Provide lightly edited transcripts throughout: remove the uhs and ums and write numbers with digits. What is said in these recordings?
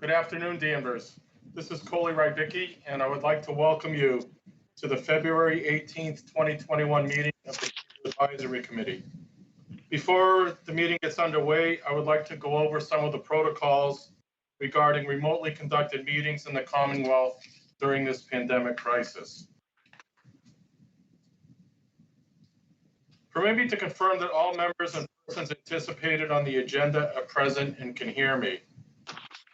Good afternoon, Danvers. This is Coley Rybicki, and I would like to welcome you to the February 18th, 2021 meeting of the Advisory Committee. Before the meeting gets underway, I would like to go over some of the protocols regarding remotely conducted meetings in the Commonwealth during this pandemic crisis. Permit me to confirm that all members and persons anticipated on the agenda are present and can hear me.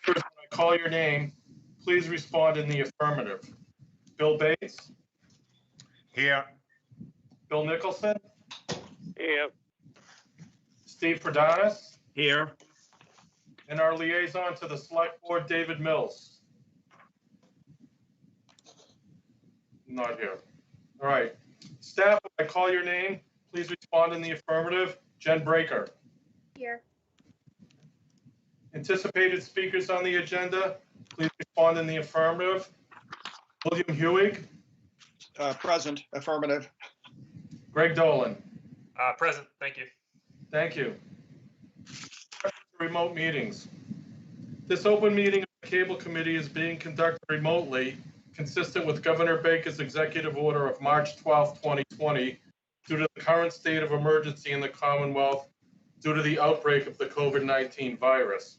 First, when I call your name, please respond in the affirmative. Bill Bates? Here. Bill Nicholson? Here. Steve Perdonis? Here. And our liaison to the Select Board, David Mills? Not here. All right. Staff, when I call your name, please respond in the affirmative. Jen Breaker? Here. Anticipated speakers on the agenda, please respond in the affirmative. William Hewig? Present, affirmative. Greg Dolan? Present, thank you. Thank you. Remote meetings. This open meeting of the Cable Committee is being conducted remotely, consistent with Governor Baker's executive order of March 12, 2020, due to the current state of emergency in the Commonwealth due to the outbreak of the COVID-19 virus.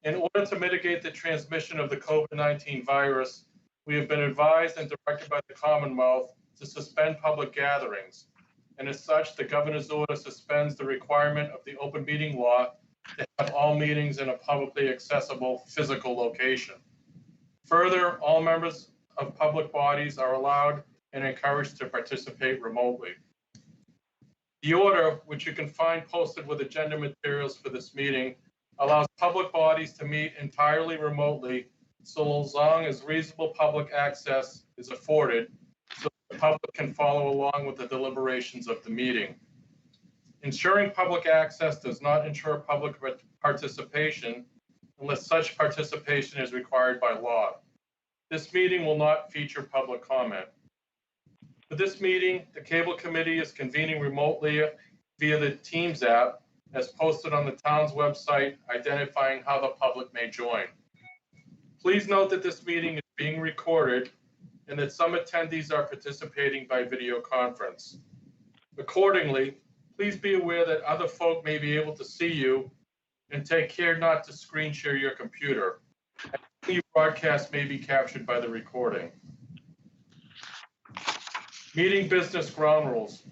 In order to mitigate the transmission of the COVID-19 virus, we have been advised and directed by the Commonwealth to suspend public gatherings. And as such, the governor's order suspends the requirement of the open meeting law to have all meetings in a publicly accessible physical location. Further, all members of public bodies are allowed and encouraged to participate remotely. The order, which you can find posted with agenda materials for this meeting, allows public bodies to meet entirely remotely so long as reasonable public access is afforded so the public can follow along with the deliberations of the meeting. Ensuring public access does not ensure public participation unless such participation is required by law. This meeting will not feature public comment. For this meeting, the Cable Committee is convening remotely via the Teams app as posted on the town's website, identifying how the public may join. Please note that this meeting is being recorded and that some attendees are participating by video conference. Accordingly, please be aware that other folk may be able to see you and take care not to screen share your computer. Any broadcast may be captured by the recording. Meeting business ground rules.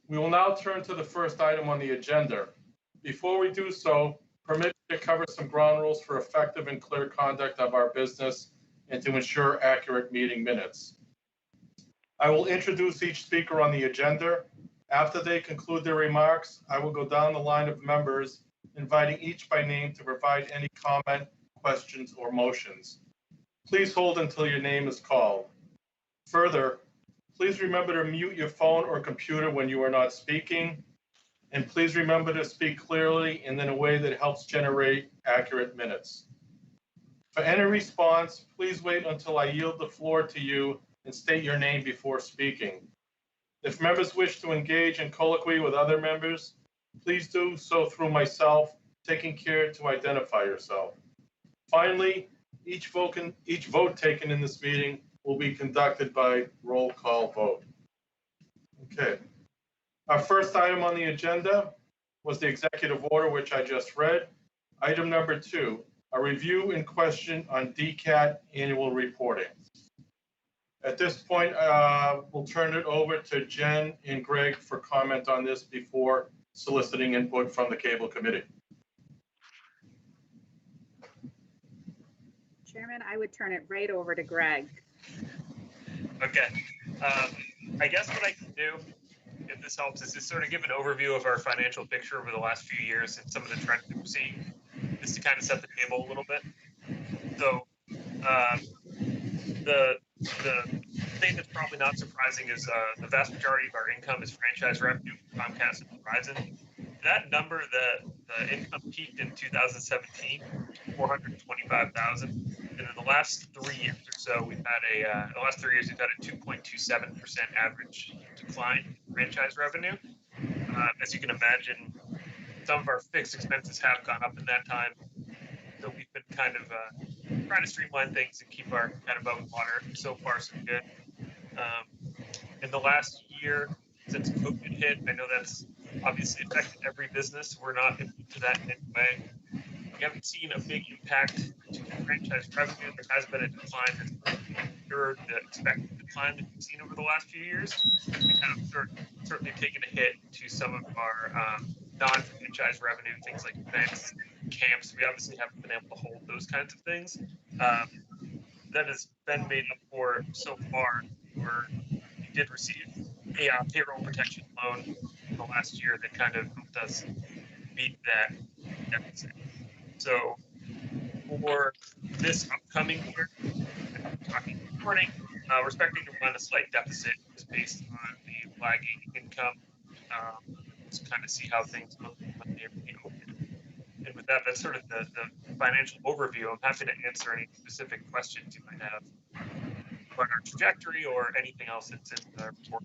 We will now turn to the first item on the agenda. Before we do so, permit me to cover some ground rules for effective and clear conduct of our business and to ensure accurate meeting minutes. I will introduce each speaker on the agenda. After they conclude their remarks, I will go down the line of members, inviting each by name to provide any comment, questions, or motions. Please hold until your name is called. Further, please remember to mute your phone or computer when you are not speaking. And please remember to speak clearly and in a way that helps generate accurate minutes. For any response, please wait until I yield the floor to you and state your name before speaking. If members wish to engage in colloquy with other members, please do so through myself, taking care to identify yourself. Finally, each vote taken in this meeting will be conducted by roll call vote. Okay. Our first item on the agenda was the executive order, which I just read. Item number 2, a review and question on DCAT annual reporting. At this point, we'll turn it over to Jen and Greg for comment on this before soliciting input from the Cable Committee. Chairman, I would turn it right over to Greg. Okay. I guess what I can do, if this helps, is just sort of give an overview of our financial picture over the last few years and some of the trends that we're seeing, just to kind of set the table a little bit. So the thing that's probably not surprising is the vast majority of our income is franchise revenue from Comcast and Verizon. That number, the income peaked in 2017, 425,000, and in the last 3 years or so, we've had a 2.27% average decline in franchise revenue. As you can imagine, some of our fixed expenses have gone up in that time. So we've been kind of trying to streamline things and keep our head above water. So far, so good. In the last year, since COVID hit, I know that's obviously affected every business. We're not immune to that in any way. We haven't seen a big impact to franchise revenue. There has been a decline that's mirrored the expected decline that we've seen over the last few years. We have certainly taken a hit to some of our non-franchise revenue, things like events, camps. We obviously haven't been able to hold those kinds of things. That has been made up for so far. We did receive a payroll protection loan in the last year that kind of helped us beat that deficit. So for this upcoming year, talking this morning, we're expecting to run a slight deficit just based on the lagging income. Just kind of see how things look when they reopen. And with that, that's sort of the financial overview. I'm happy to answer any specific questions you might have about our trajectory or anything else that's in the report.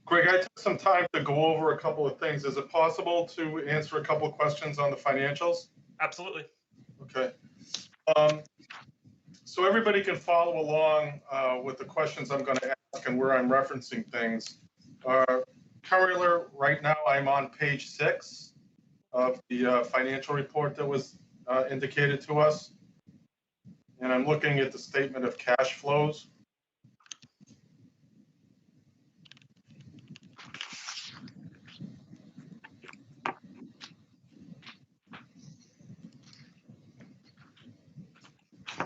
Greg, I took some time to go over a couple of things. Is it possible to answer a couple of questions on the financials? Absolutely. Okay. So everybody can follow along with the questions I'm going to ask and where I'm referencing things. Currently, right now, I'm on page 6 of the financial report that was indicated to us. And I'm looking at the statement of cash flows.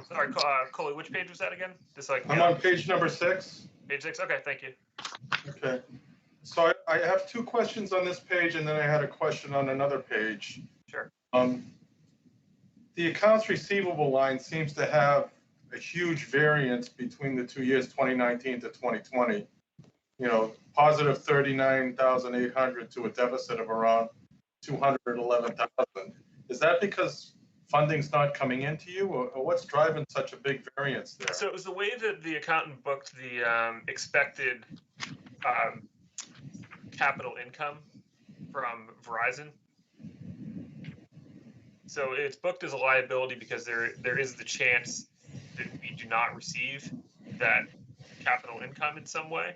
Sorry, Coley, which page was that again? Just like I'm on page number 6. Page 6. Okay, thank you. Okay. So I have 2 questions on this page, and then I had a question on another page. Sure. The accounts receivable line seems to have a huge variance between the 2 years, 2019 to 2020. You know, positive 39,800 to a deficit of around 211,000. Is that because funding's not coming into you, or what's driving such a big variance there? So it was the way that the accountant booked the expected capital income from Verizon. So it's booked as a liability because there is the chance that we do not receive that capital income in some way.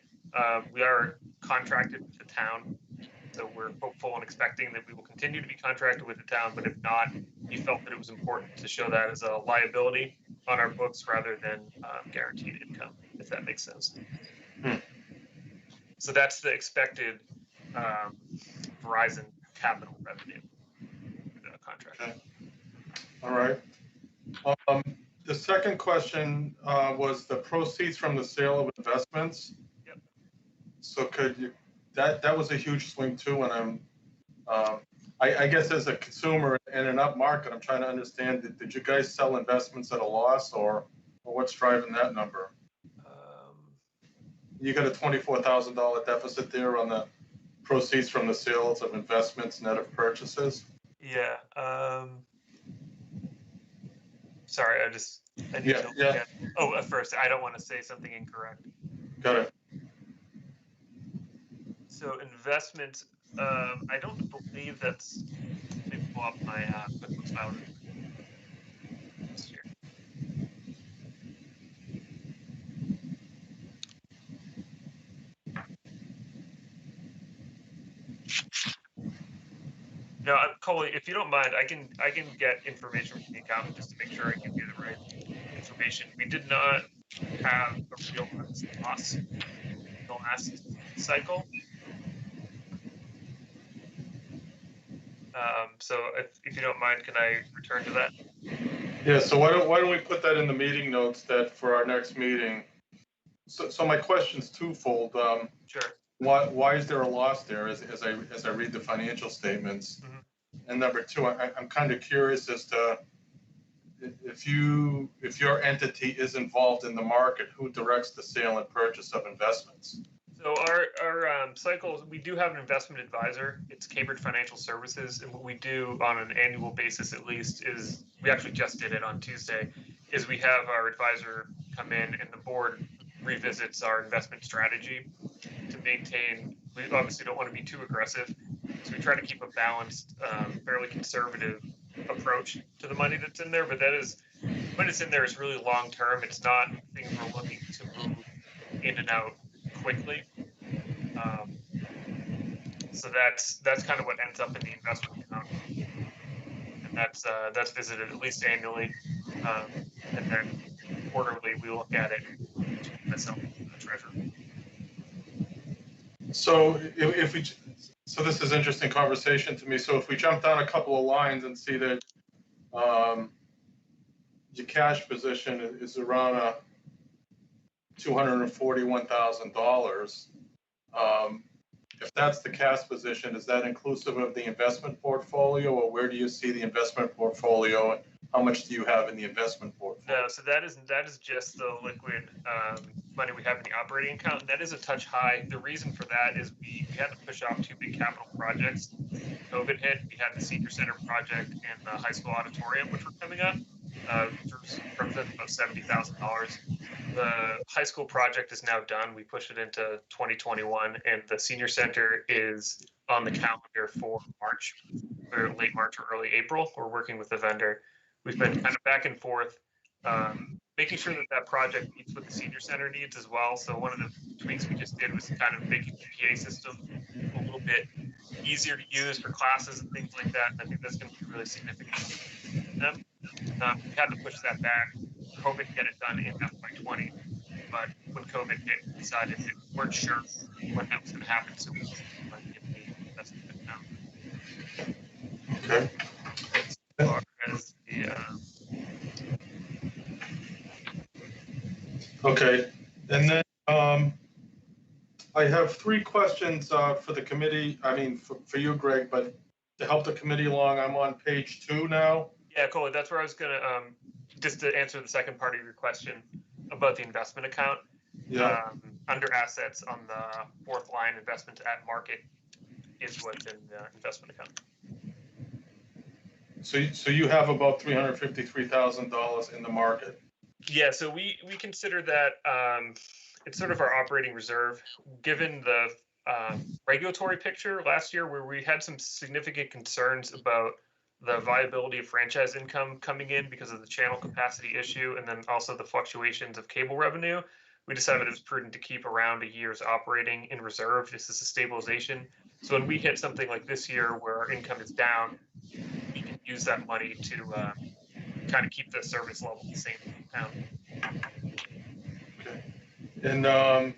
We are contracted with the town, so we're hopeful and expecting that we will continue to be contracted with the town, but if not, we felt that it was important to show that as a liability on our books rather than guaranteed income, if that makes sense. So that's the expected Verizon capital revenue contract. Okay. All right. The second question was the proceeds from the sale of investments. Yep. So could you, that was a huge swing too, and I guess as a consumer in an up market, I'm trying to understand, did you guys sell investments at a loss, or what's driving that number? You got a $24,000 deficit there on the proceeds from the sales of investments net of purchases. Yeah. Sorry, I need to look at. Oh, at first, I don't want to say something incorrect. Got it. So investments, I don't believe that's. Let me pull up my QuickBooks file. Here. No, Coley, if you don't mind, I can get information from the accountant just to make sure I give you the right information. We did not have a real loss in the last cycle. So if you don't mind, can I return to that? Yeah. So why don't we put that in the meeting notes that for our next meeting? So my question's twofold. Sure. Why is there a loss there as I read the financial statements? Mm-hmm. And number 2, I'm kind of curious as to if your entity is involved in the market, who directs the sale and purchase of investments? So our cycles, we do have an investment advisor. It's Cambridge Financial Services, and what we do on an annual basis, at least, is we actually just did it on Tuesday. Is we have our advisor come in, and the board revisits our investment strategy to maintain. We obviously don't want to be too aggressive, so we try to keep a balanced, fairly conservative approach to the money that's in there. But that is, when it's in there, is really long term. It's not things we're looking to move in and out quickly. So that's kind of what ends up in the investment account, and that's visited at least annually, and then quarterly we look at it between myself and the treasurer. So if we, so this is interesting conversation to me. So if we jump down a couple of lines and see that your cash position is around $241,000. If that's the cash position, is that inclusive of the investment portfolio, or where do you see the investment portfolio, and how much do you have in the investment portfolio? No, so that is just the liquid money we have in the operating account, and that is a touch high. The reason for that is we had to push off 2 big capital projects. COVID hit. We had the senior center project and the high school auditorium, which were coming up, which represents about $70,000. The high school project is now done. We pushed it into 2021, and the senior center is on the calendar for March, or late March or early April. We're working with the vendor. We've been kind of back and forth, making sure that that project meets what the senior center needs as well. So one of the tweaks we just did was kind of making the PA system a little bit easier to use for classes and things like that. I think that's going to be really significant for them. We had to push that back, hoping to get it done in FY20. But when COVID hit, we decided we weren't sure when that was going to happen, so we just let it be investment account. Okay. As far as the Okay, and then I have 3 questions for the committee. I mean, for you, Greg, but to help the committee along, I'm on page 2 now. Yeah, cool. That's where I was gonna just to answer the second part of your question about the investment account. Yeah. Under assets on the 4th line, investment at market is what's in the investment account. So you have about $353,000 in the market. Yeah, so we consider that it's sort of our operating reserve, given the regulatory picture last year where we had some significant concerns about the viability of franchise income coming in because of the channel capacity issue, and then also the fluctuations of cable revenue. We decided it was prudent to keep around a year's operating in reserve. This is a stabilization. So when we hit something like this year where our income is down, we can use that money to kind of keep the service level the same. Okay. And I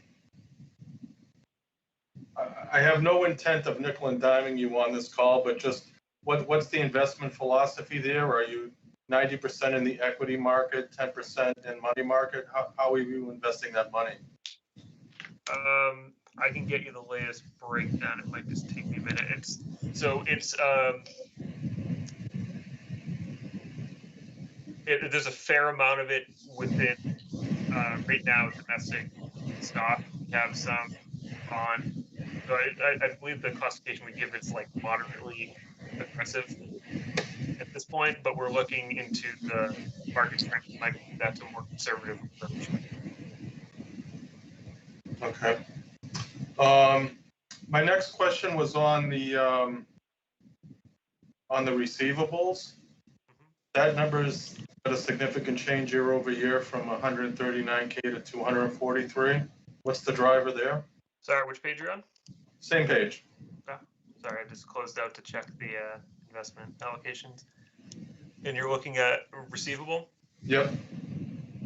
have no intent of nickel and diming you on this call, but just what's the investment philosophy there? Are you 90% in the equity market, 10% in money market? How are you investing that money? I can get you the latest breakdown. It might just take me a minute. It's there's a fair amount of it within right now domestic stock. We have some on. So I believe the classification we give is like moderately aggressive at this point, but we're looking into the market strength. That's a more conservative approach. Okay. My next question was on the receivables. That number is a significant change year over year from 139K to 243. What's the driver there? Sorry, which page you're on? Same page. Oh, sorry, I just closed out to check the investment allocations. And you're looking at receivable? Yep.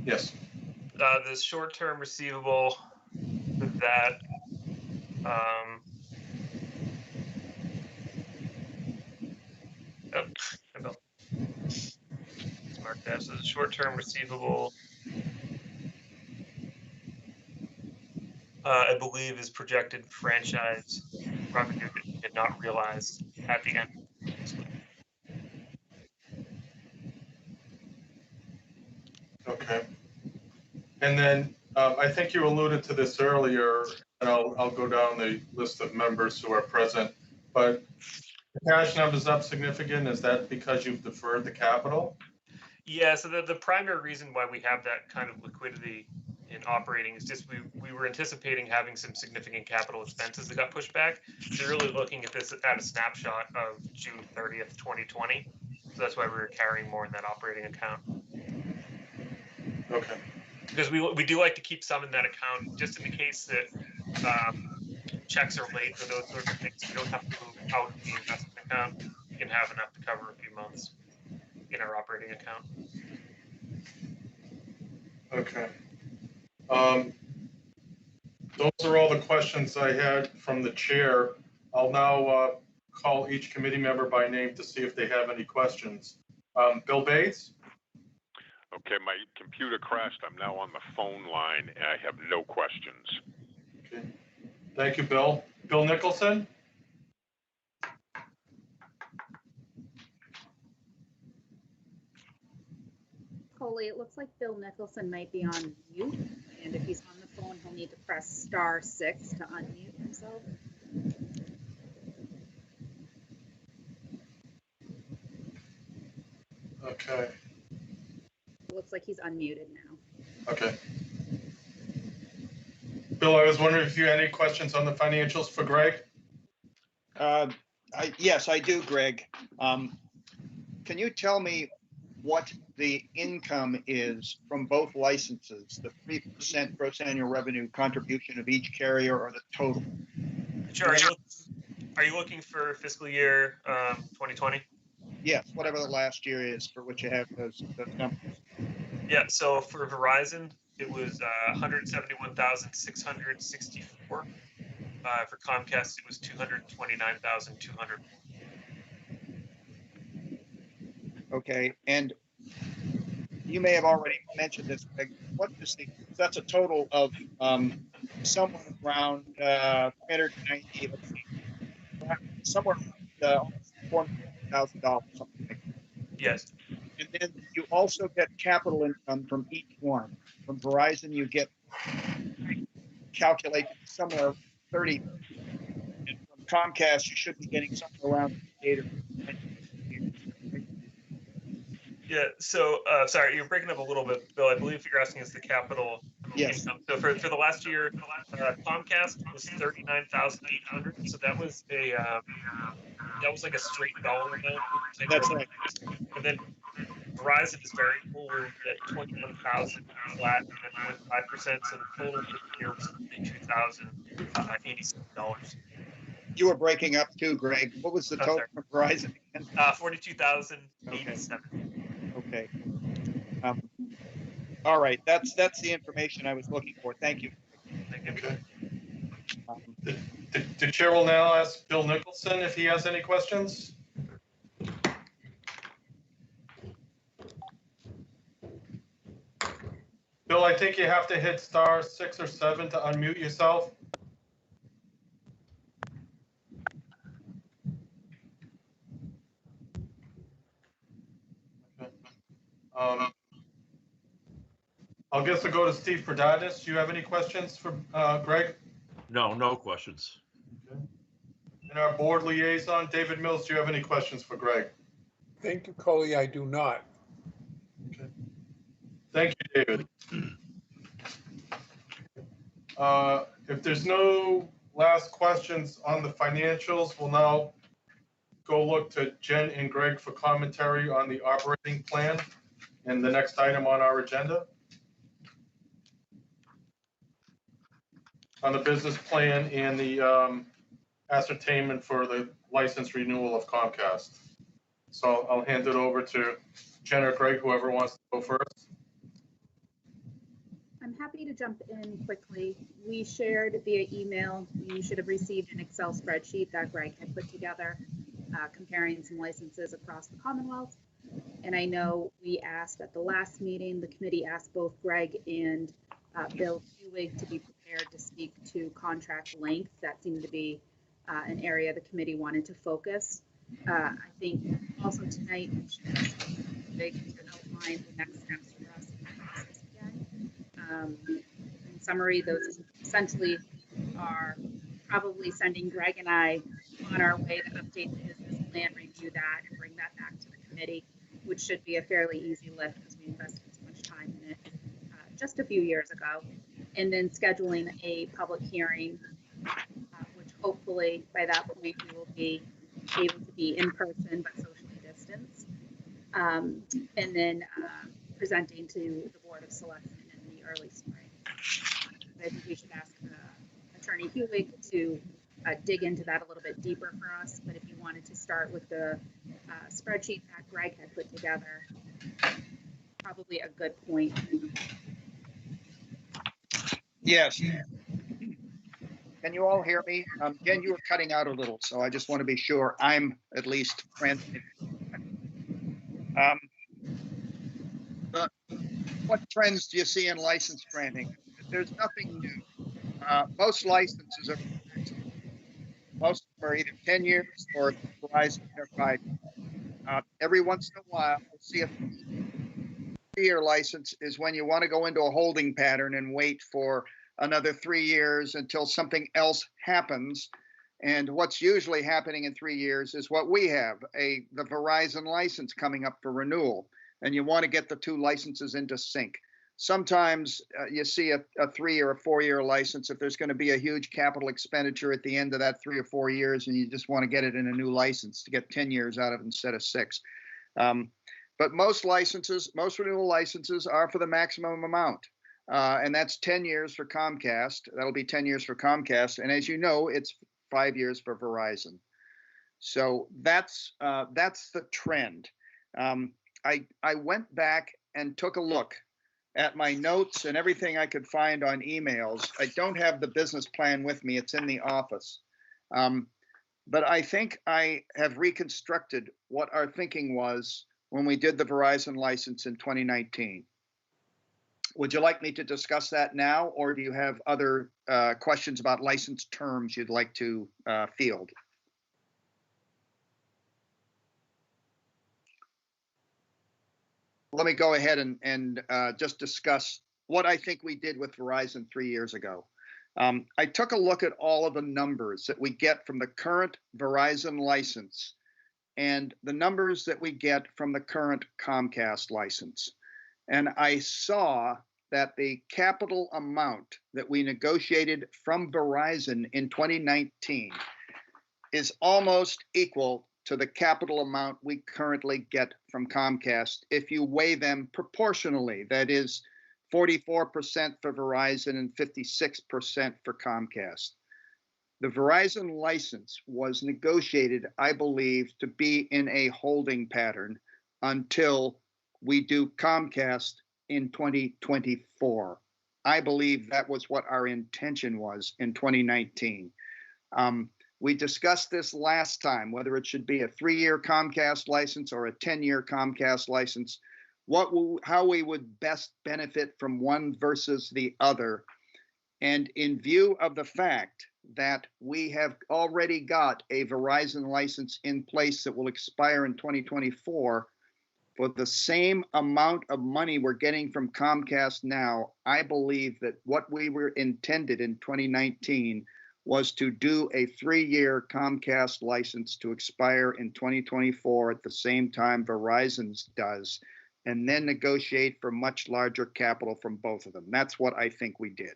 Yes. The short-term receivable that mark that. So the short-term receivable, I believe, is projected franchise revenue that we had not realized at the end. Okay. And then I think you alluded to this earlier, and I'll go down the list of members who are present, but the cash number's up significant. Is that because you've deferred the capital? Yeah, so the primary reason why we have that kind of liquidity in operating is just we were anticipating having some significant capital expenses that got pushed back. So really looking at this at a snapshot of June 30th, 2020. So that's why we were carrying more in that operating account. Okay. Because we do like to keep some in that account just in the case that checks are late or those sorts of things. We don't have to move out of the investment account. We can have enough to cover a few months in our operating account. Okay. Those are all the questions I had from the chair. I'll now call each committee member by name to see if they have any questions. Bill Bates? Okay, my computer crashed. I'm now on the phone line, and I have no questions. Okay. Thank you, Bill. Bill Nicholson? Coley, it looks like Bill Nicholson might be on mute, and if he's on the phone, he'll need to press *6 to unmute himself. Okay. It looks like he's unmuted now. Okay. Bill, I was wondering if you had any questions on the financials for Greg? Yes, I do, Greg. Can you tell me what the income is from both licenses, the 3% gross annual revenue contribution of each carrier, or the total? Sure. Are you looking for fiscal year 2020? Yes, whatever the last year is for which you have those numbers. Yeah. So for Verizon, it was 171,664. For Comcast, it was 229,200. Okay, and you may have already mentioned this, Greg. What is that's a total of somewhere around 390, let's see, somewhere around $400,000, something like that. Yes. And then you also get capital income from each one. From Verizon, you get calculated somewhere 30. And from Comcast, you should be getting somewhere around 8 or 9. Yeah. So sorry, you're breaking up a little bit, Bill. I believe you're asking us the capital Yes. income. So for the last year, Comcast was 39,800. So that was like a straight dollar amount. That's right. And then Verizon is variable. We're at 21,000 flat and then 0.5%. So the total for the year was $42,087. You were breaking up too, Greg. What was the total from Verizon again? 42,087. Okay. All right. That's the information I was looking for. Thank you. Thank you. Okay. The chair will now ask Bill Nicholson if he has any questions. Bill, I think you have to hit *6 or 7 to unmute yourself. Okay. I'll guess I'll go to Steve Perdatis. Do you have any questions for Greg? No questions. Okay. And our board liaison, David Mills, do you have any questions for Greg? Thank you, Coley. I do not. Okay. Thank you, David. If there's no last questions on the financials, we'll now go look to Jen and Greg for commentary on the operating plan and the next item on our agenda. On the business plan and the ascertainment for the license renewal of Comcast. So I'll hand it over to Jen or Greg, whoever wants to go first. I'm happy to jump in quickly. We shared via email, you should have received an Excel spreadsheet that Greg had put together, comparing some licenses across the Commonwealth. And I know we asked at the last meeting, the committee asked both Greg and Bill Hewig to be prepared to speak to contract length. That seemed to be an area the committee wanted to focus. I think also tonight we should outline the next steps for us in the process again. In summary, those essentially are probably sending Greg and I on our way to update the business plan, review that, and bring that back to the committee, which should be a fairly easy lift because we invested so much time in it just a few years ago. and then scheduling a public hearing, which hopefully by that point we will be able to be in person but socially distanced, and then presenting to the Board of Selectmen in the early spring. I think we should ask Attorney Hewig to dig into that a little bit deeper for us, but if you wanted to start with the spreadsheet that Greg had put together, probably a good point. Yes. Can you all hear me? Jen, you were cutting out a little, so I just want to be sure I'm at least transmitting. What trends do you see in license granting? There's nothing new. Most licenses most are either 10 years or Verizon or 5 years. Every once in a while, we'll see a 3-year license is when you want to go into a holding pattern and wait for another 3 years until something else happens. And what's usually happening in 3 years is what we have, the Verizon license coming up for renewal, and you want to get the two licenses into sync. Sometimes you see a 3 or a 4-year license if there's going to be a huge capital expenditure at the end of that 3 or 4 years, and you just want to get it in a new license to get 10 years out of it instead of 6. But most renewal licenses are for the maximum amount. And that's 10 years for Comcast. That'll be 10 years for Comcast. And as you know, it's 5 years for Verizon. So that's the trend. I went back and took a look at my notes and everything I could find on emails. I don't have the business plan with me. It's in the office. But I think I have reconstructed what our thinking was when we did the Verizon license in 2019. Would you like me to discuss that now, or do you have other questions about license terms you'd like to field? Let me go ahead and just discuss what I think we did with Verizon 3 years ago. I took a look at all of the numbers that we get from the current Verizon license and the numbers that we get from the current Comcast license. And I saw that the capital amount that we negotiated from Verizon in 2019 is almost equal to the capital amount we currently get from Comcast if you weigh them proportionally. That is 44% for Verizon and 56% for Comcast. The Verizon license was negotiated, I believe, to be in a holding pattern until we do Comcast in 2024. I believe that was what our intention was in 2019. We discussed this last time, whether it should be a 3-year Comcast license or a 10-year Comcast license, how we would best benefit from one versus the other. And in view of the fact that we have already got a Verizon license in place that will expire in 2024, for the same amount of money we're getting from Comcast now, I believe that what we were intended in 2019 was to do a 3-year Comcast license to expire in 2024 at the same time Verizon's does, and then negotiate for much larger capital from both of them. That's what I think we did.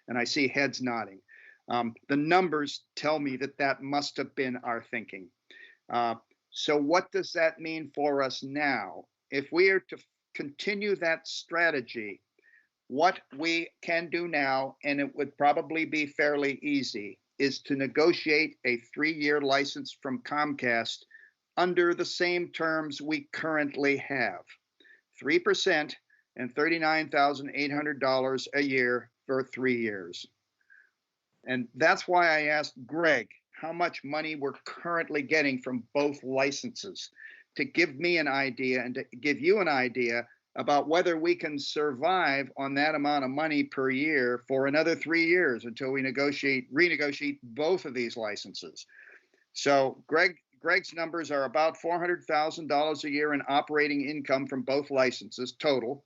And I see heads nodding. The numbers tell me that that must have been our thinking. So what does that mean for us now? If we are to continue that strategy, what we can do now, and it would probably be fairly easy, is to negotiate a 3-year license from Comcast under the same terms we currently have. 3% and $39,800 a year for 3 years. And that's why I asked Greg how much money we're currently getting from both licenses, to give me an idea and to give you an idea about whether we can survive on that amount of money per year for another 3 years until we renegotiate both of these licenses. So Greg's numbers are about $400,000 a year in operating income from both licenses total,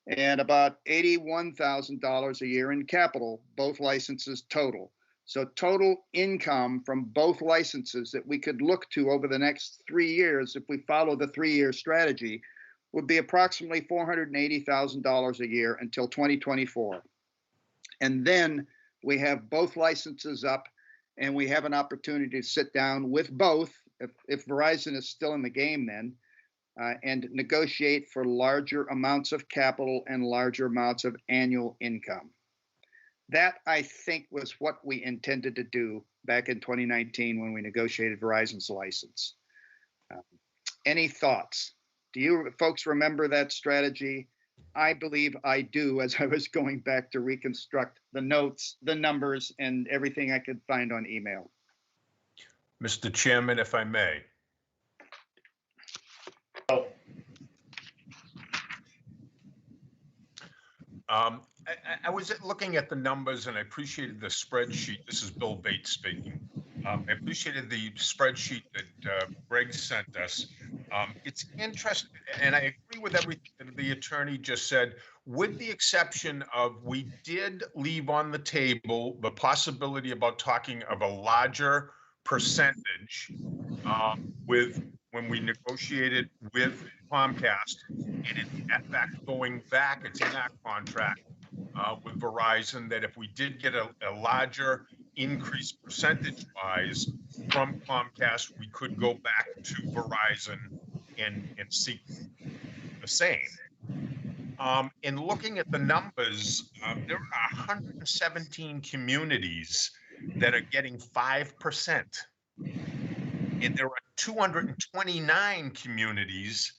and about $81,000 a year in capital, both licenses total. So total income from both licenses that we could look to over the next 3 years, if we follow the 3-year strategy, would be approximately $480,000 a year until 2024. And then we have both licenses up and we have an opportunity to sit down with both, if Verizon is still in the game then, and negotiate for larger amounts of capital and larger amounts of annual income. That, I think, was what we intended to do back in 2019 when we negotiated Verizon's license. Any thoughts? Do you folks remember that strategy? I believe I do, as I was going back to reconstruct the notes, the numbers, and everything I could find on email. Mr. Chairman, if I may. I was looking at the numbers and I appreciated the spreadsheet. This is Bill Bates speaking. I appreciated the spreadsheet that Greg sent us. It's interesting, and I agree with everything that the attorney just said, with the exception of we did leave on the table the possibility about talking of a larger percentage with when we negotiated with Comcast, and in fact going back, it's in that contract with Verizon that if we did get a larger increase percentage-wise from Comcast, we could go back to Verizon and seek the same. In looking at the numbers, there are 117 communities that are getting 5%. And there are 229 communities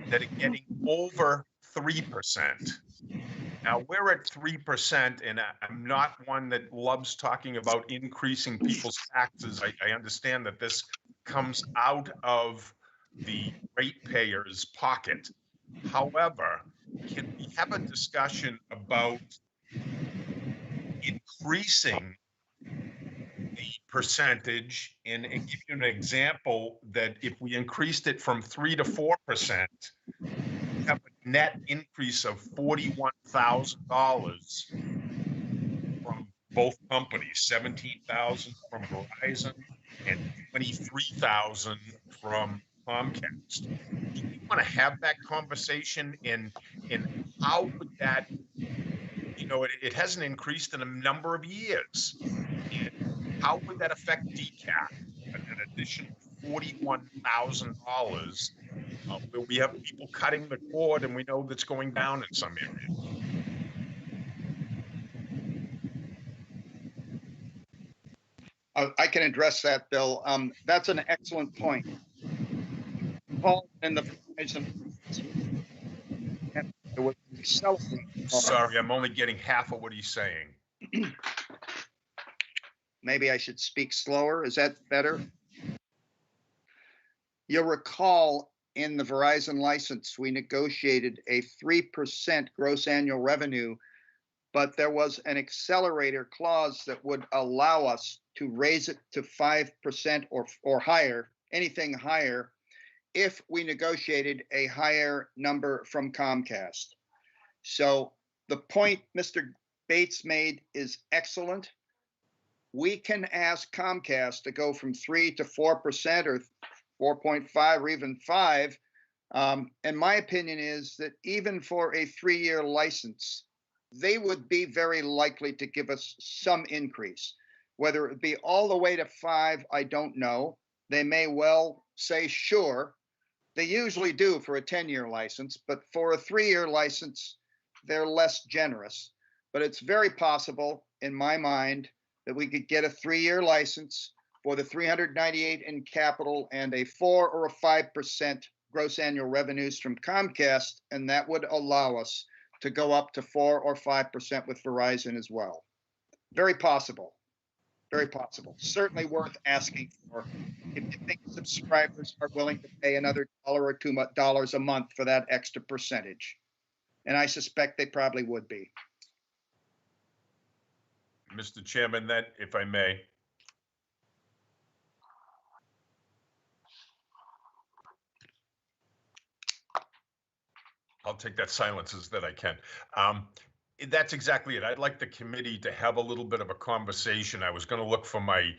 that are getting over 3%. Now we're at 3%, and I'm not one that loves talking about increasing people's taxes. I understand that this comes out of the ratepayer's pocket. However, can we have a discussion about increasing the percentage and give you an example that if we increased it from 3 to 4%, we have a net increase of $41,000 from both companies, 17,000 from Verizon and 23,000 from Comcast. Do we want to have that conversation in how would that, you know, it hasn't increased in a number of years. And how would that affect DCAT? An additional $41,000 where we have people cutting the cord and we know that's going down in some areas. I can address that, Bill. That's an excellent point. Paul and the Sorry, I'm only getting half of what he's saying. Maybe I should speak slower. Is that better? You'll recall in the Verizon license, we negotiated a 3% gross annual revenue, but there was an accelerator clause that would allow us to raise it to 5% or higher, anything higher, if we negotiated a higher number from Comcast. So the point Mr. Bates made is excellent. We can ask Comcast to go from 3 to 4% or 4.5 or even 5. And my opinion is that even for a 3-year license, they would be very likely to give us some increase. Whether it be all the way to 5, I don't know. They may well say, sure. They usually do for a 10-year license, but for a 3-year license, they're less generous. But it's very possible, in my mind, that we could get a 3-year license for the 398 in capital and a 4 or a 5% gross annual revenues from Comcast, and that would allow us to go up to 4 or 5% with Verizon as well. Very possible. Very possible. Certainly worth asking for if you think subscribers are willing to pay another $1 or $2 a month for that extra percentage. And I suspect they probably would be. Mr. Chairman, that, if I may. I'll take that silence as that I can. That's exactly it. I'd like the committee to have a little bit of a conversation. I was going to look for my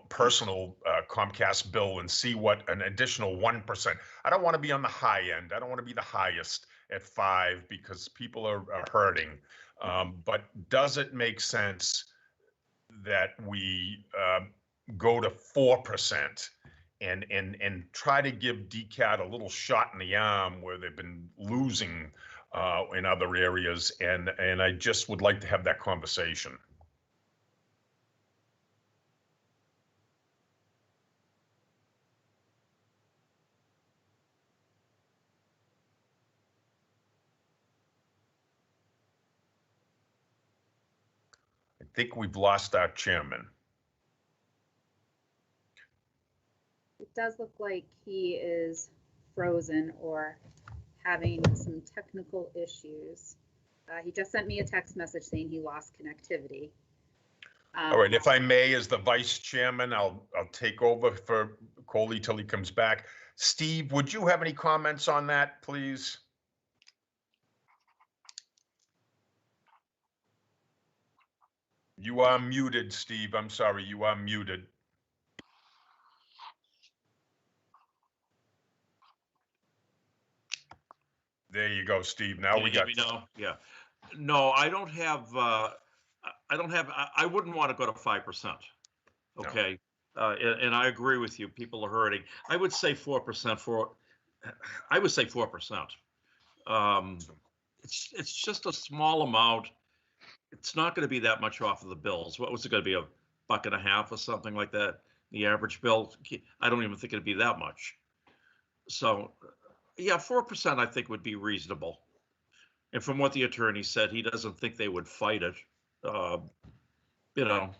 personal Comcast bill and see what an additional 1%. I don't want to be on the high end. I don't want to be the highest at 5 because people are hurting. But does it make sense that we go to 4% and try to give DCAT a little shot in the arm where they've been losing in other areas? And I just would like to have that conversation. I think we've lost our chairman. It does look like he is frozen or having some technical issues. He just sent me a text message saying he lost connectivity. All right, if I may, as the vice chairman, I'll take over for Coley till he comes back. Steve, would you have any comments on that, please? You are muted, Steve. I'm sorry, you are muted. There you go, Steve. Now Can we you hear got. me now? Yeah. No, I don't have, I wouldn't want to go to 5%. Okay. And I agree with you. People are hurting. I would say 4% I would say 4%. It's just a small amount. It's not going to be that much off of the bills. What was it going to be, $1.50 or something like that? The average bill, I don't even think it'd be that much. So yeah, 4% I think would be reasonable. And from what the attorney said, he doesn't think they would fight it. You know,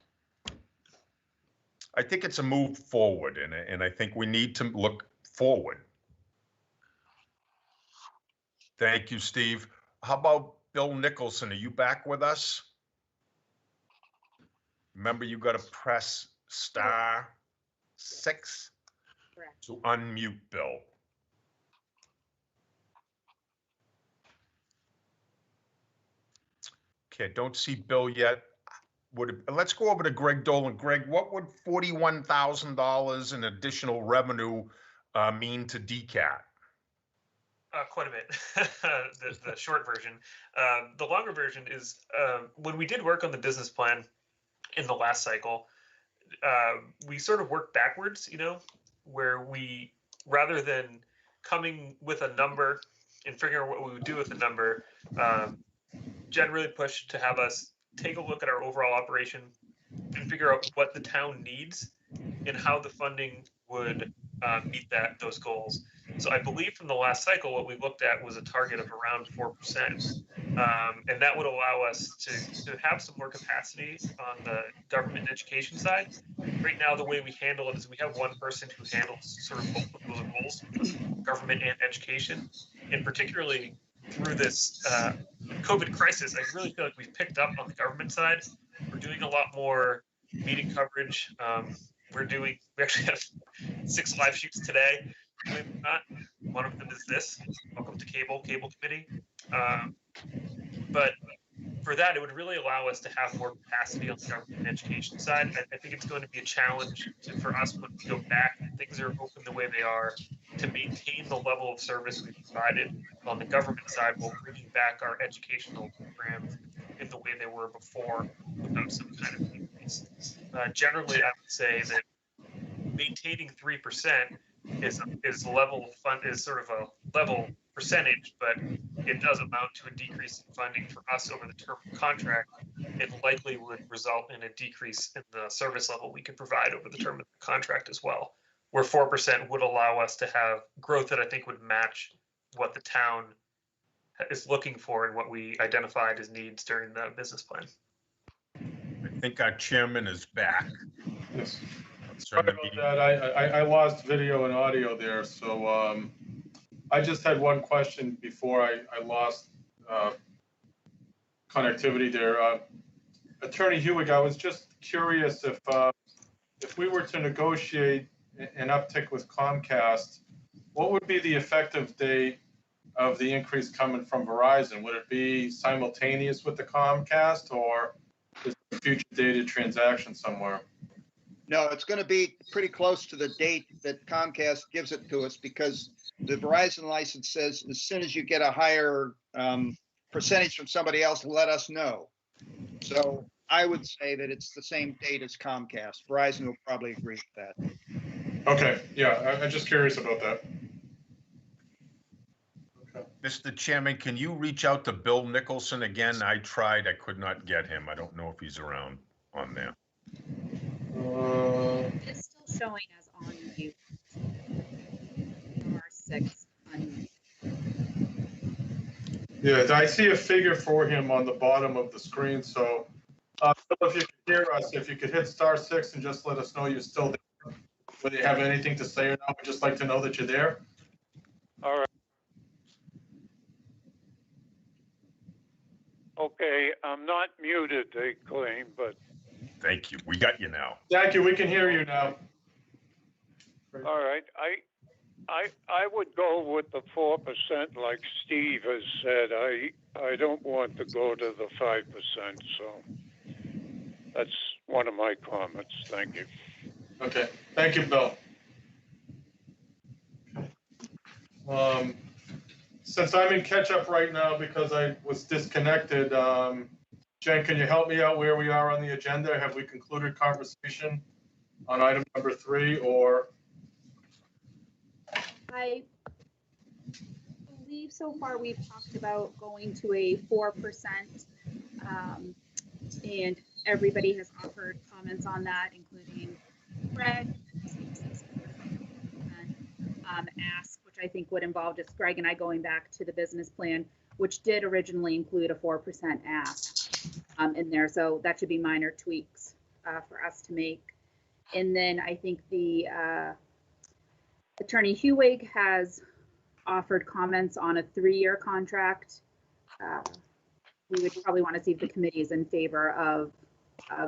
I think it's a move forward, and I think we need to look forward. Thank you, Steve. How about Bill Nicholson? Are you back with us? Remember, you got to press *6 Correct. to unmute Bill. Okay, don't see Bill yet. Let's go over to Greg Dolan. Greg, what would $41,000 in additional revenue mean to DCAT? Quite a bit. The short version. The longer version is when we did work on the business plan in the last cycle, we sort of worked backwards, where we, rather than coming with a number and figuring out what we would do with the number, Jen really pushed to have us take a look at our overall operation and figure out what the town needs and how the funding would meet those goals. So I believe from the last cycle, what we looked at was a target of around 4%. And that would allow us to have some more capacity on the government and education side. Right now, the way we handle it is we have one person who handles sort of both of those goals, government and education. And particularly through this COVID crisis, I really feel like we've picked up on the government side. We're doing a lot more meeting coverage. We actually have 6 live shoots today. One of them is this. Welcome to Cable Committee. But for that, it would really allow us to have more capacity on the government and education side. I think it's going to be a challenge for us when we go back and things are open the way they are to maintain the level of service we provided on the government side while bringing back our educational programs in the way they were before without some kind of increase. Generally, I would say that maintaining 3% is sort of a level percentage, but it does amount to a decrease in funding for us over the term of contract. It likely would result in a decrease in the service level we could provide over the term of the contract as well, where 4% would allow us to have growth that I think would match what the town is looking for and what we identified as needs during the business plan. I think our chairman is back. Yes. Sorry about that. I lost video and audio there, so I just had one question before I lost connectivity there. Attorney Hewig, I was just curious if we were to negotiate an uptick with Comcast, what would be the effective date of the increase coming from Verizon? Would it be simultaneous with the Comcast, or is it a future dated transaction somewhere? No, it's going to be pretty close to the date that Comcast gives it to us, because the Verizon license says as soon as you get a higher percentage from somebody else, let us know. So I would say that it's the same date as Comcast. Verizon will probably agree with that. Okay, yeah, I'm just curious about that. Okay. Mr. Chairman, can you reach out to Bill Nicholson again? I tried, I could not get him. I don't know if he's around on there. It's still showing as on mute. R6 unmute. Yeah, I see a figure for him on the bottom of the screen, so Bill, if you could hear us, if you could hit *6 and just let us know you're still there, whether you have anything to say or not, we'd just like to know that you're there. All right. Okay, I'm not muted, they claim, but Thank you. We got you now. Thank you, we can hear you now. all right. I would go with the 4%, like Steve has said. I don't want to go to the 5%, so that's one of my comments. Thank you. Okay, thank you, Bill. Since I'm in catch-up right now because I was disconnected, Jen, can you help me out where we are on the agenda? Have we concluded conversation on item number 3, or? I believe so far we've talked about going to a 4%, and everybody has offered comments on that, including Greg, ask, which I think would involve just Greg and I going back to the business plan, which did originally include a 4% ask in there. So that should be minor tweaks for us to make. And then I think the Attorney Hewig has offered comments on a 3-year contract. We would probably want to see if the committee is in favor of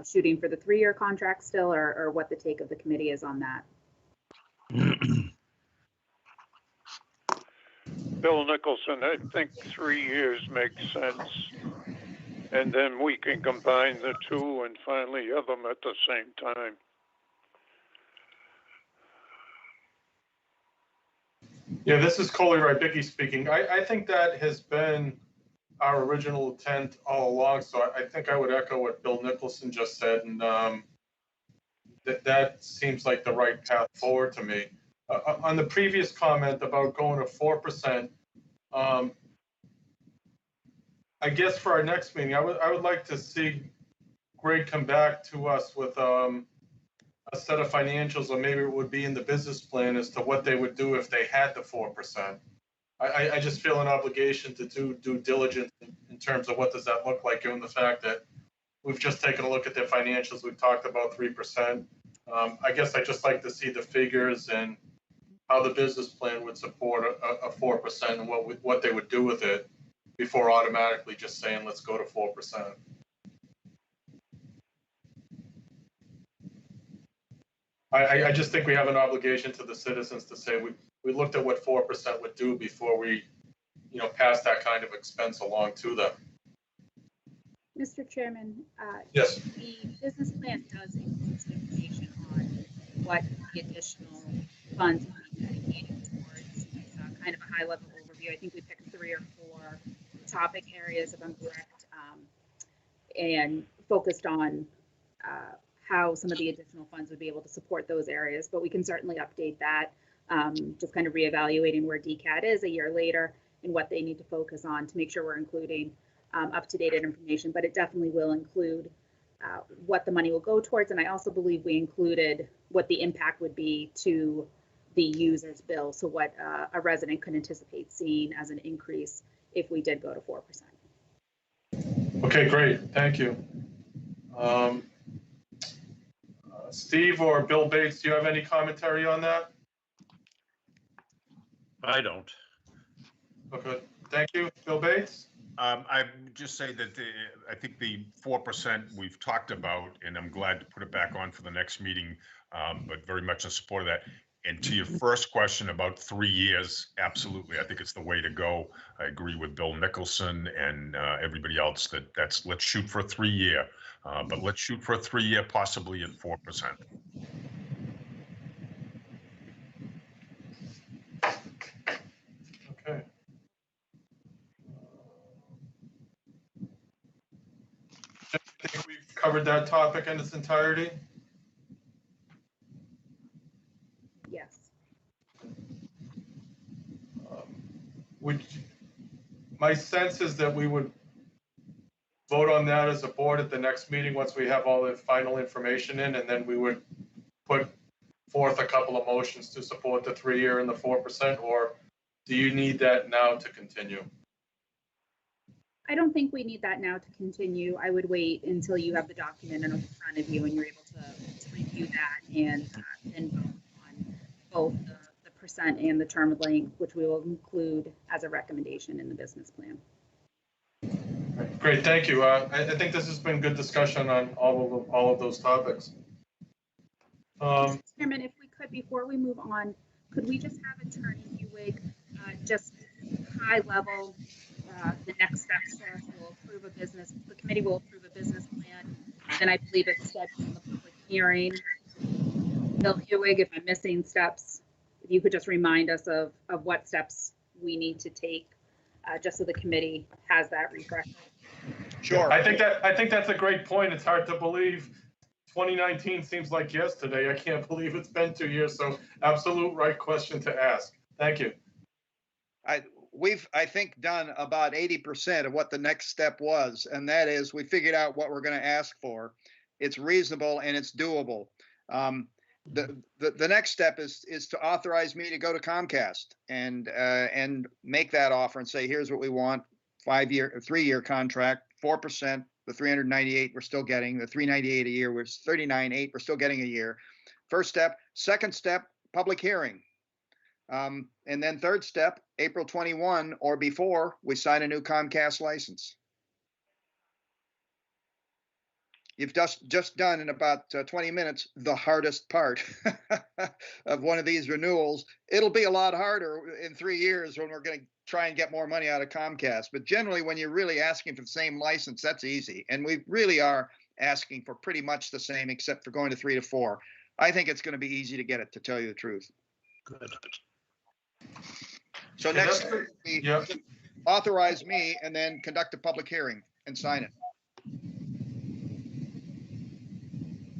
shooting for the 3-year contract still, or what the take of the committee is on that. Bill Nicholson, I think 3 years makes sense. And then we can combine the two and finally have them at the same time. Yeah, this is Coley Rybicki speaking. I think that has been our original intent all along, so I think I would echo what Bill Nicholson just said, and that seems like the right path forward to me. On the previous comment about going to 4%, I guess for our next meeting, I would like to see Greg come back to us with a set of financials, or maybe it would be in the business plan as to what they would do if they had the 4%. I just feel an obligation to do due diligence in terms of what does that look like, given the fact that we've just taken a look at their financials. We've talked about 3%. I guess I'd just like to see the figures and how the business plan would support a 4% and what they would do with it before automatically just saying, let's go to 4%. I just think we have an obligation to the citizens to say we looked at what 4% would do before we, pass that kind of expense along to them. Mr. Chairman, Yes. the business plan does include some information on what the additional funds will be dedicated towards. It's kind of a high-level overview. I think we picked 3 or 4 topic areas, if I'm correct, and focused on how some of the additional funds would be able to support those areas. But we can certainly update that, just kind of reevaluating where DCAT is a year later and what they need to focus on to make sure we're including up-to-date information. But it definitely will include what the money will go towards. And I also believe we included what the impact would be to the user's bill. So what a resident could anticipate seeing as an increase if we did go to 4%. Okay, great. Thank you. Steve or Bill Bates, do you have any commentary on that? I don't. Okay, thank you. Bill Bates? I would just say that I think the 4% we've talked about, and I'm glad to put it back on for the next meeting, but very much in support of that. And to your first question about 3 years, absolutely, I think it's the way to go. I agree with Bill Nicholson and everybody else that's let's shoot for a 3-year, but let's shoot for a 3-year, possibly at 4%. Okay. heard that topic in its entirety? Yes. My sense is that we would vote on that as a board at the next meeting, once we have all the final information in, and then we would put forth a couple of motions to support the 3-year and the 4%, or do you need that now to continue? I don't think we need that now to continue. I would wait until you have the document in front of you and you're able to review that and then vote on both the percent and the term length, which we will include as a recommendation in the business plan. Great, thank you. I think this has been good discussion on all of those topics. Mr. Chairman, if we could, before we move on, could we just have Attorney Hewig just high level the next steps for us? We'll approve a business, the committee will approve a business plan, and I believe it's scheduled in the public hearing. Bill Hewig, if I'm missing steps, if you could just remind us of what steps we need to take, just so the committee has that refresher. Sure. I think that's a great point. It's hard to believe 2019 seems like yesterday. I can't believe it's been 2 years. So absolute right question to ask. Thank you. We've, I think, done about 80% of what the next step was, and that is we figured out what we're going to ask for. It's reasonable and it's doable. The next step is to authorize me to go to Comcast and make that offer and say, here's what we want: 3-year contract, 4%, the 398 we're still getting, the 398 a year, we're 39.8 we're still getting a year. First step. Second step, public hearing. And then third step, April 21 or before, we sign a new Comcast license. You've just done in about 20 minutes the hardest part of one of these renewals. It'll be a lot harder in 3 years when we're going to try and get more money out of Comcast. But generally, when you're really asking for the same license, that's easy. And we really are asking for pretty much the same, except for going to 3 to 4. I think it's going to be easy to get it, to tell you the truth. Good. So next, we authorize me and then conduct a public hearing and sign it.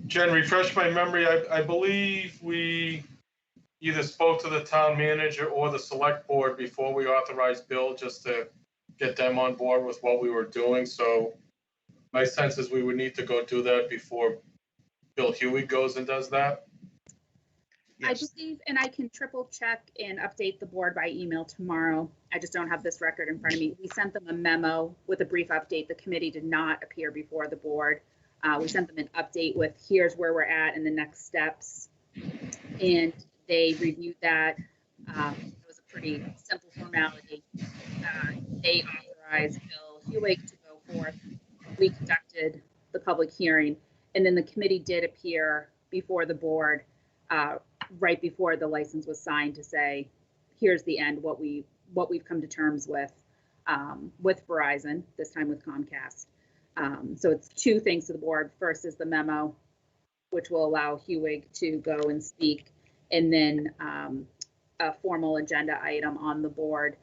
Jen, refresh my memory. I believe we either spoke to the town manager or the select board before we authorized Bill, just to get them on board with what we were doing. So my sense is we would need to go do that before Bill Hewig goes and does that. Yes. I believe, and I can triple check and update the board by email tomorrow. I just don't have this record in front of me. We sent them a memo with a brief update. The committee did not appear before the board. We sent them an update with here's where we're at and the next steps. And they reviewed that. It was a pretty simple formality. They authorized Bill Hewig to go forth. We conducted the public hearing, and then the committee did appear before the board right before the license was signed to say, here's the end, what we've come to terms with Verizon, this time with Comcast. So it's 2 things to the board. First is the memo, which will allow Hewig to go and speak, and then a formal agenda item on the board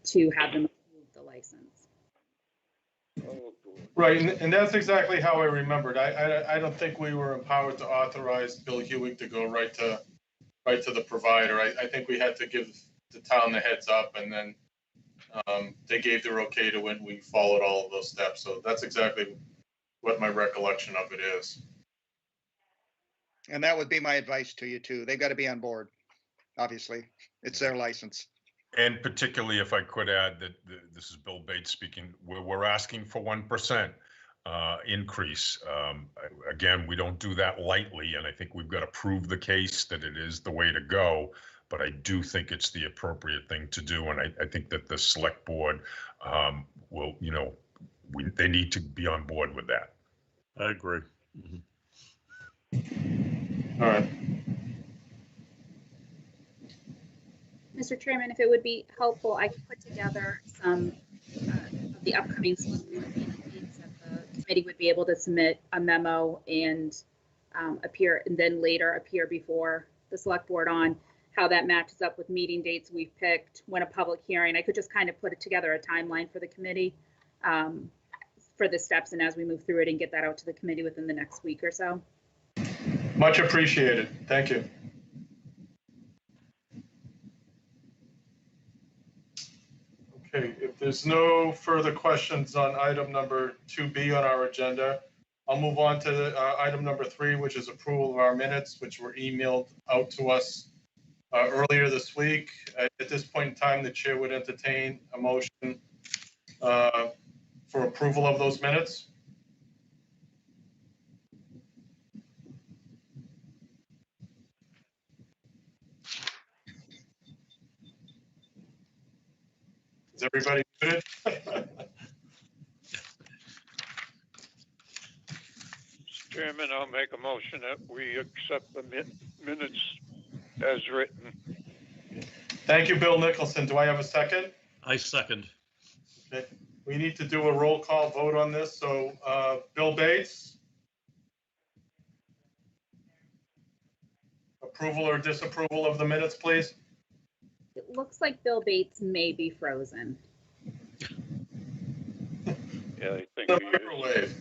to have them approve the license. Right, and that's exactly how I remembered. I don't think we were empowered to authorize Bill Hewig to go right to the provider. I think we had to give the town the heads up, and then they gave their okay to it. We followed all of those steps. So that's exactly what my recollection of it is. And that would be my advice to you too. They got to be on board. Obviously, it's their license. And particularly, if I could add that this is Bill Bates speaking, we're asking for 1% increase. Again, we don't do that lightly, and I think we've got to prove the case that it is the way to go. But I do think it's the appropriate thing to do, and I think that the select board will, they need to be on board with that. I agree. All right. Mr. Chairman, if it would be helpful, I could put together some of the upcoming select board meetings that the committee would be able to submit a memo and appear, and then later appear before the select board on, how that matches up with meeting dates we've picked, when a public hearing. I could just kind of put it together, a timeline for the committee for the steps and as we move through it and get that out to the committee within the next week or so. Much appreciated. Thank you. Okay, if there's no further questions on item number 2B on our agenda, I'll move on to item number 3, which is approval of our minutes, which were emailed out to us earlier this week. At this point in time, the chair would entertain a motion for approval of those minutes. Is everybody good? Chairman, I'll make a motion that we accept the minutes as written. Thank you, Bill Nicholson. Do I have a second? I second. Okay. We need to do a roll call vote on this. So Bill Bates? Approval or disapproval of the minutes, please? It looks like Bill Bates may be frozen. Yeah, I think The he is. microwave.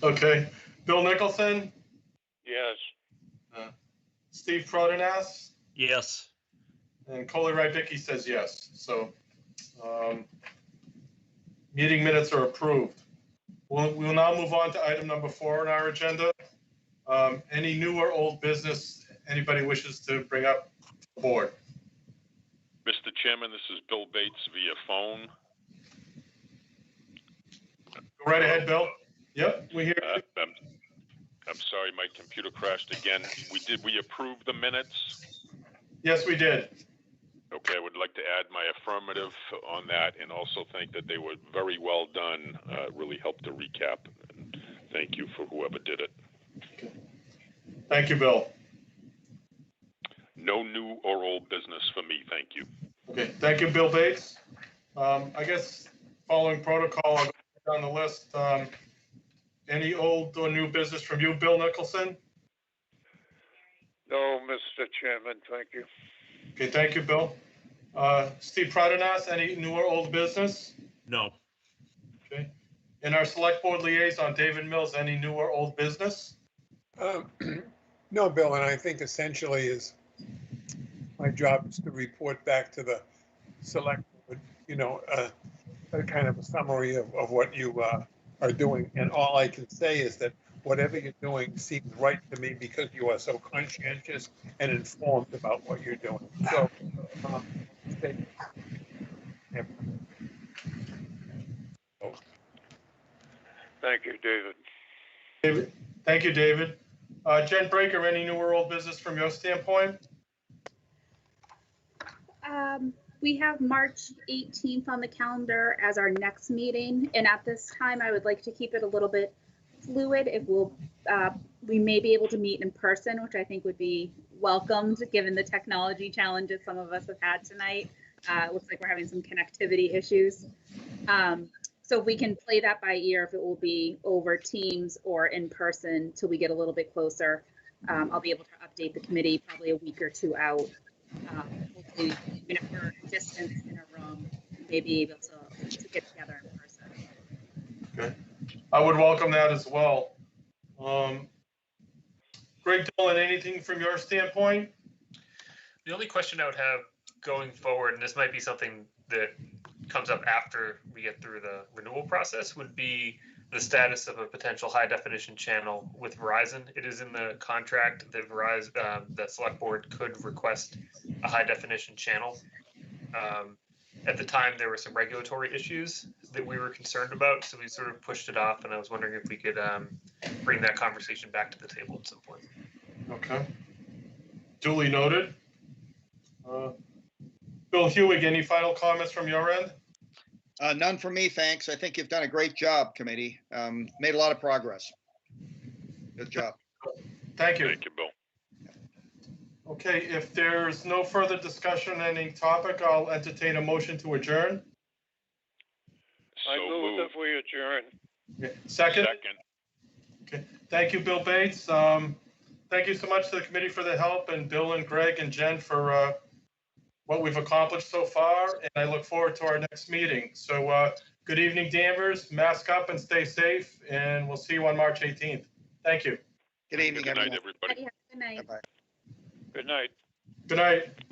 Okay. Bill Nicholson? Yes. Steve Prodenas? Yes. And Coley Rybicki says yes. So meeting minutes are approved. We'll now move on to item number 4 on our agenda. Any new or old business anybody wishes to bring up to the board? Mr. Chairman, this is Bill Bates via phone. Go right ahead, Bill. Yep, we hear you. I'm sorry, my computer crashed again. We approved the minutes? Yes, we did. Okay, I would like to add my affirmative on that and also think that they were very well done. Really helped to recap. And thank you for whoever did it. Thank you, Bill. No new or old business for me, thank you. Okay, thank you, Bill Bates. I guess following protocol, I'll go down the list. Any old or new business from you, Bill Nicholson? No, Mr. Chairman, thank you. Okay, thank you, Bill. Steve Prodenas, any new or old business? No. Okay. In our select board liaison, David Mills, any new or old business? No, Bill, and I think essentially is my job is to report back to the select board, a kind of a summary of what you are doing. And all I can say is that whatever you're doing seems right to me because you are so conscientious and informed about what you're doing. So, Thank you, David. David, thank you, David. Jen Breaker, any new or old business from your standpoint? We have March 18th on the calendar as our next meeting, and at this time, I would like to keep it a little bit fluid. We may be able to meet in person, which I think would be welcomed given the technology challenges some of us have had tonight. It looks like we're having some connectivity issues. So we can play that by ear if it will be over Teams or in person till we get a little bit closer. I'll be able to update the committee probably a week or 2 out. Hopefully, even if we're distance in a room, we may be able to get together in person. Okay. I would welcome that as well. Greg Dillon, anything from your standpoint? The only question I would have going forward, and this might be something that comes up after we get through the renewal process, would be the status of a potential high definition channel with Verizon. It is in the contract that that select board could request a high definition channel. At the time, there were some regulatory issues that we were concerned about, so we sort of pushed it off, and I was wondering if we could bring that conversation back to the table at some point. Okay. Duly noted. Bill Hewig, any final comments from your end? None for me, thanks. I think you've done a great job, committee. Made a lot of progress. Good job. Thank you. Thank you, Bill. Okay, if there's no further discussion on any topic, I'll entertain a motion to adjourn. I So move moved. that we adjourn. Okay. Second? Second. Okay, thank you, Bill Bates. Thank you so much to the committee for the help, and Bill and Greg and Jen for what we've accomplished so far, and I look forward to our next meeting. So good evening, Danvers. Mask up and stay safe, and we'll see you on March 18th. Thank you. Good evening, Good night, everyone. everybody. Good night. Bye-bye. Good night. Good night.